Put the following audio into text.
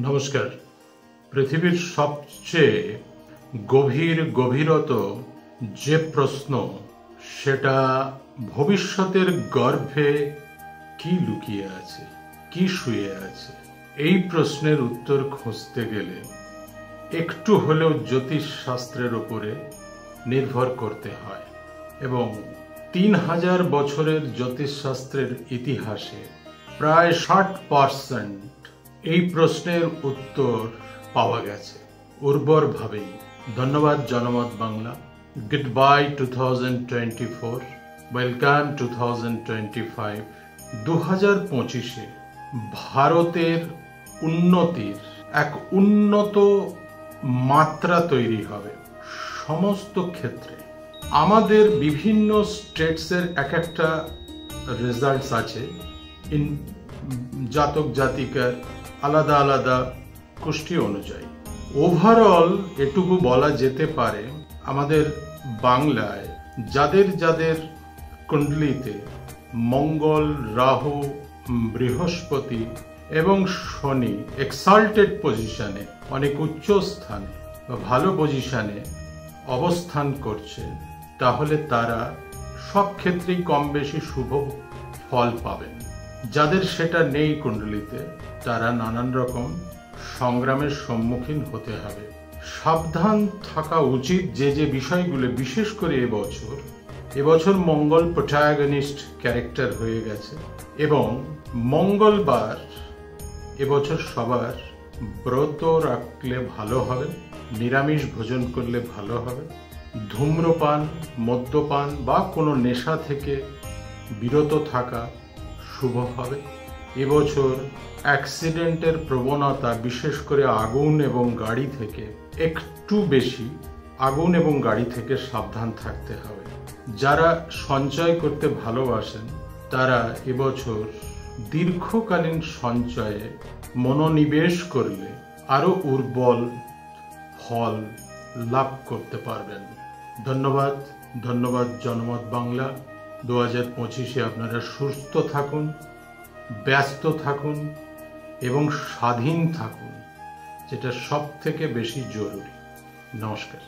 নমস্কার। পৃথিবীর সবচেয়ে গভীরতর যে প্রশ্ন, সেটা ভবিষ্যতের গর্ভে কি লুকিয়ে আছে, কি শুয়ে আছে। এই প্রশ্নের উত্তর খুঁজতে গেলে একটু হলেও জ্যোতিষ শাস্ত্রের উপরে নির্ভর করতে হয় এবং 3000 বছরের জ্যোতিষ শাস্ত্রের ইতিহাসে প্রায় 60% এই প্রশ্নের উত্তর পাওয়া গেছে উর্বরভাবেই। ধন্যবাদ জনমত বাংলা। Good bye 2024, welcome 2025। 2025-এ ভারতের উন্নতির এক উন্নত মাত্রা তৈরি হবে সমস্ত ক্ষেত্রে। আমাদের বিভিন্ন স্টেটসের এক একটা রেজাল্টস আছে, জাতক জাতিকার আলাদা আলাদা কুষ্টি অনুযায়ী। ওভারঅল এটুকু বলা যেতে পারে, আমাদের বাংলায় যাদের যাদের কুণ্ডলিতে মঙ্গল, রাহু, বৃহস্পতি এবং শনি এক্সাল্টেড পজিশনে, অনেক উচ্চ স্থানে বা ভালো পজিশনে অবস্থান করছে, তাহলে তারা সব ক্ষেত্রেই কম বেশি শুভ ফল পাবেন। যাদের সেটা নেই কুণ্ডলিতে, তারা নানান রকম সংগ্রামের সম্মুখীন হতে হবে। সাবধান থাকা উচিত যে যে বিষয়গুলো, বিশেষ করে এবছর মঙ্গল প্রোটাগনিস্ট ক্যারেক্টার হয়ে গেছে এবং মঙ্গলবার এবছর সবার ব্রত রাখলে ভালো হবে, নিরামিষ ভোজন করলে ভালো হবে, ধূম্রপান, মদ্যপান বা কোনো নেশা থেকে বিরত থাকা শুভ হবে। এবছর অ্যাক্সিডেন্টের প্রবণতা, বিশেষ করে আগুন এবং গাড়ি থেকে একটু বেশি, আগুন এবং গাড়ি থেকে সাবধান থাকতে হবে। যারা সঞ্চয় করতে ভালোবাসেন, তারা এবছর দীর্ঘকালীন সঞ্চয়ে মনোনিবেশ করলে আরো উর্বর ফল লাভ করতে পারবেন। ধন্যবাদ জনমত বাংলা। 2025-এ আপনারা সুস্থ থাকুন, ব্যস্ত থাকুন এবং স্বাধীন থাকুন, যেটা সব থেকে বেশি জরুরি। নমস্কার।